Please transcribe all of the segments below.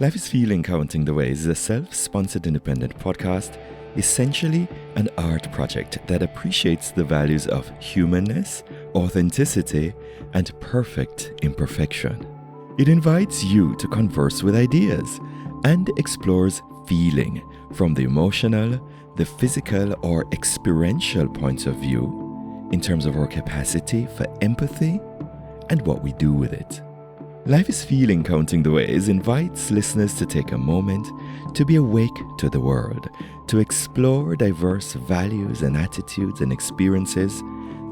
Life is Feeling Counting the Ways is a self-sponsored independent podcast, essentially an art project that appreciates the values of humanness, authenticity, and perfect imperfection. It invites you to converse with ideas and explores feeling from the emotional, the physical, or experiential points of view in terms of our capacity for empathy and what we do with it. Life is Feeling Counting the Ways invites listeners to take a moment to be awake to the world, to explore diverse values and attitudes and experiences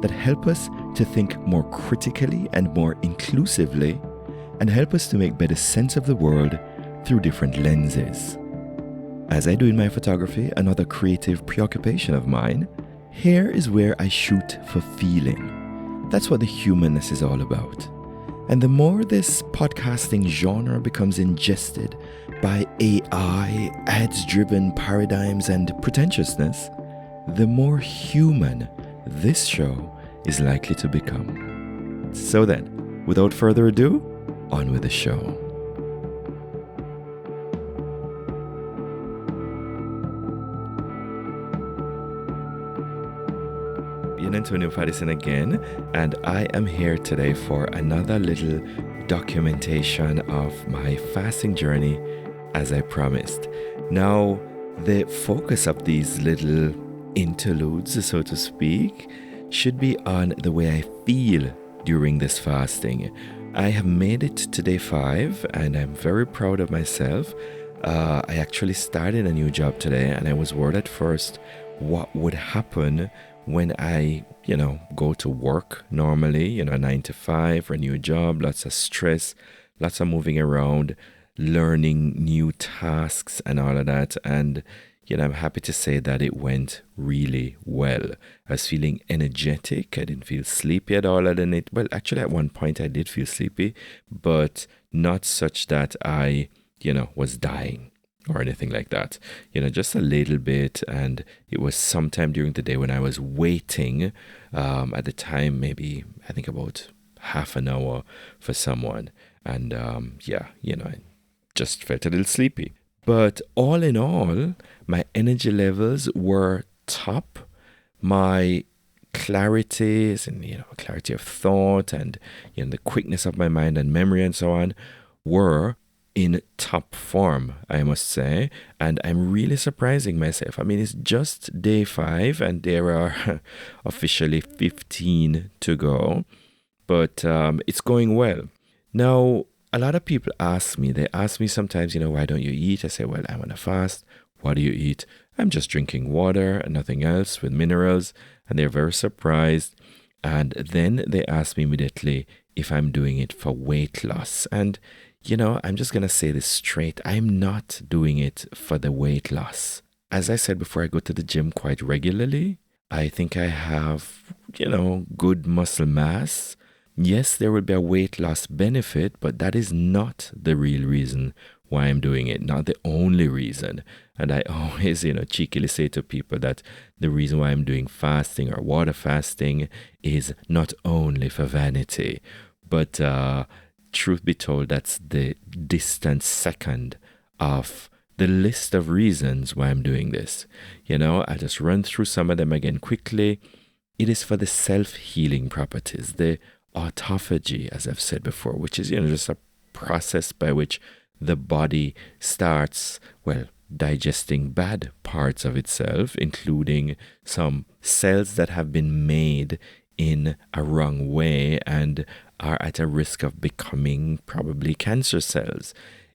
that help us to think more critically and more inclusively, and help us to make better sense of the world through different lenses. As I do in my photography, another creative preoccupation of mine, here is where I shoot for feeling. That's what the humanness is all about. And the more this podcasting genre becomes ingested by AI, ads-driven paradigms, and pretentiousness, the more human this show is likely to become. So then, without further ado, on with the show. iAntonio.media again, and I am here today for another little documentation of my fasting journey, as I promised. Now, the focus of these little interludes, so to speak, should be on the way I feel during this fasting. I have made it to day 5, and I'm very proud of myself. I actually started a new job today, and I was worried at first what would happen when I, go to work normally, 9 to 5, a new job, lots of stress, lots of moving around, learning new tasks and all of that. And, I'm happy to say that it went really well. I was feeling energetic. I didn't feel sleepy at all. Well, actually, at one point I did feel sleepy, but not such that I, was dying or anything like that, just a little bit. And it was sometime during the day when I was waiting, at the time, maybe I think about half an hour for someone. And I just felt a little sleepy. But all in all, my energy levels were top. My clarities and, clarity of thought and, the quickness of my mind and memory and so on were in top form, I must say, and I'm really surprising myself. I mean, it's just day 5 and there are officially 15 to go, but it's going well. Now, a lot of people ask me sometimes, why don't you eat? I say, well, I'm on a fast. What do you eat? I'm just drinking water and nothing else with minerals, and they're very surprised. And then they ask me immediately if I'm doing it for weight loss. And I'm just going to say this straight. I'm not doing it for the weight loss. As I said before, I go to the gym quite regularly. I think I have, good muscle mass. Yes, there will be a weight loss benefit, but that is not the real reason why I'm doing it, not the only reason. And I always, cheekily say to people that the reason why I'm doing fasting or water fasting is not only for vanity, but truth be told, that's the distant second of the list of reasons why I'm doing this. I'll just run through some of them again quickly. It is for the self-healing properties, the autophagy, as I've said before, which is, just a process by which the body starts, digesting bad parts of itself, including some cells that have been made in a wrong way and are at a risk of becoming probably cancer cells.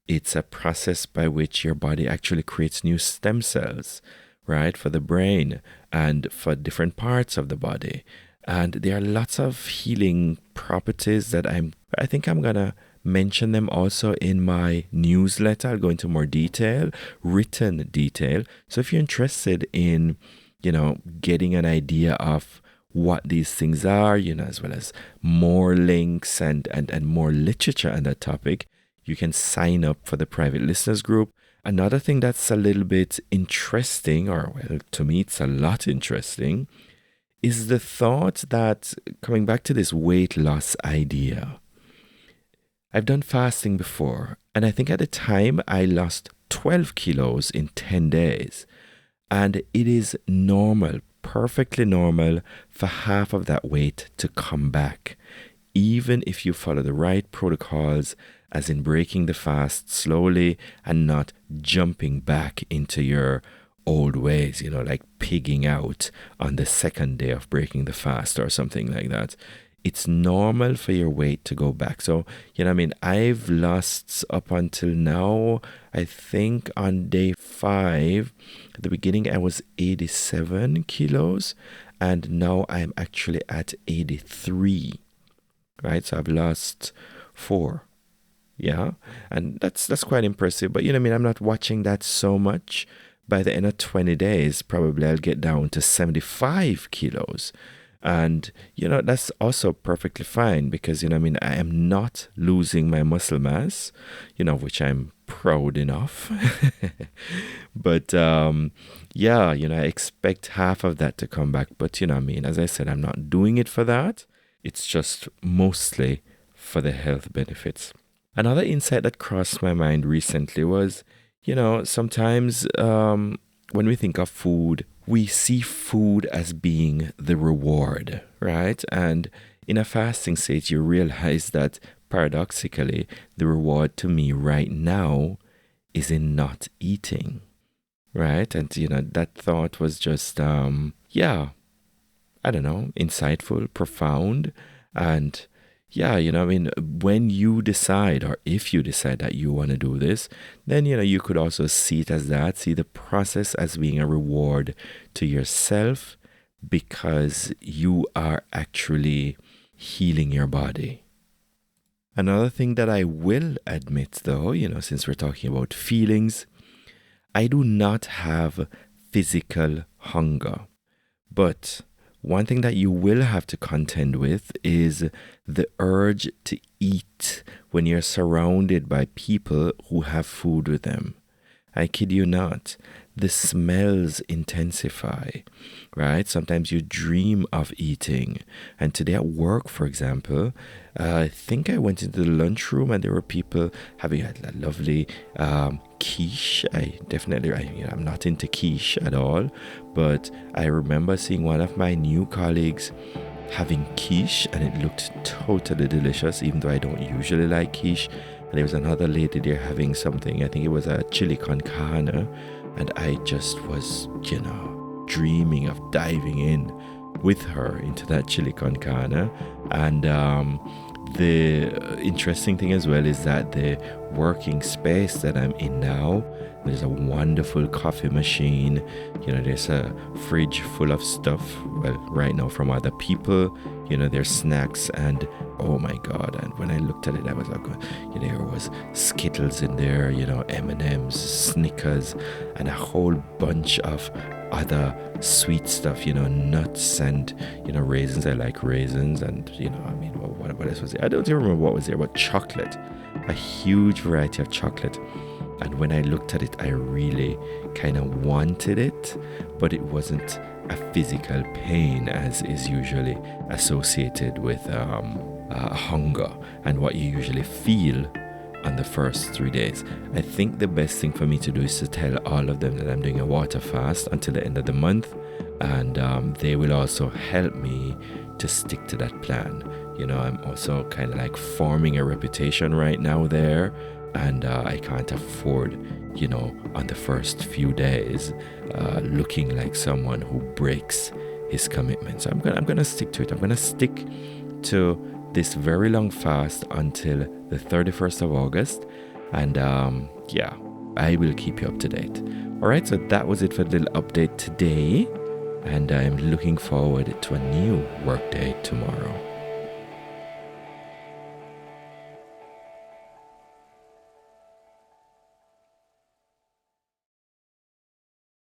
It's a process by which your body actually creates new stem cells, right, for the brain and for different parts of the body. And there are lots of healing properties that I think I'm going to mention them also in my newsletter. I'll go into more detail, written detail. So if you're interested in, getting an idea of what these things are, as well as more links and more literature on that topic, you can sign up for the private listeners group. Another thing that's a little bit interesting, to me it's a lot interesting, is the thought that, coming back to this weight loss idea, I've done fasting before, and I think at the time I lost 12 kilos in 10 days. And it is normal, perfectly normal, for half of that weight to come back, even if you follow the right protocols, as in breaking the fast slowly and not jumping back into your old ways, like pigging out on the second day of breaking the fast or something like that. It's normal for your weight to go back. So, I've lost up until now, I think on day 5, at the beginning, I was 87 kilos, and now I'm actually at 83, right? So I've lost 4. Yeah, and that's quite impressive. But I'm not watching that so much. By the end of 20 days, probably I'll get down to 75 kilos. And, that's also perfectly fine because, I am not losing my muscle mass, which I'm proud enough. But, I expect half of that to come back. But, as I said, I'm not doing it for that. It's just mostly for the health benefits. Another insight that crossed my mind recently was, sometimes when we think of food, we see food as being the reward, right? And in a fasting state, you realize that paradoxically, the reward to me right now is in not eating, right? And, that thought was just, I don't know, insightful, profound. And when you decide, or if you decide that you want to do this, then, you could also see it as that, see the process as being a reward to yourself because you are actually healing your body. Another thing that I will admit though, since we're talking about feelings, I do not have physical hunger, but one thing that you will have to contend with is the urge to eat when you're surrounded by people who have food with them. I kid you not. The smells intensify, right? Sometimes you dream of eating. And today at work, for example, I think I went into the lunchroom and there were people having a lovely quiche. I'm not into quiche at all, but I remember seeing one of my new colleagues having quiche and it looked totally delicious, even though I don't usually like quiche. And there was another lady there having something, I think it was a chili con carne, and I just was, dreaming of diving in with her into that chili con carne. And the interesting thing as well is that the working space that I'm in now, there's a wonderful coffee machine. There's a fridge full of stuff, well, right now from other people. There's snacks and oh my God. And when I looked at it, I was like, there was Skittles in there, M&Ms, Snickers, and a whole bunch of other sweet stuff, nuts and, raisins. I like raisins and, what else was there? I don't even remember what was there, but chocolate, a huge variety of chocolate. And when I looked at it, I really kind of wanted it, but it wasn't a physical pain as is usually associated with hunger and what you usually feel on the first 3 days. I think the best thing for me to do is to tell all of them that I'm doing a water fast until the end of the month, and they will also help me to stick to that plan. I'm also kind of like forming a reputation right now there, and I can't afford, on the first few days, looking like someone who breaks his commitment. So I'm gonna stick to it. I'm gonna stick to this very long fast until the 31st of August, and I will keep you up to date. All right, so that was it for the little update today, and I'm looking forward to a new workday tomorrow.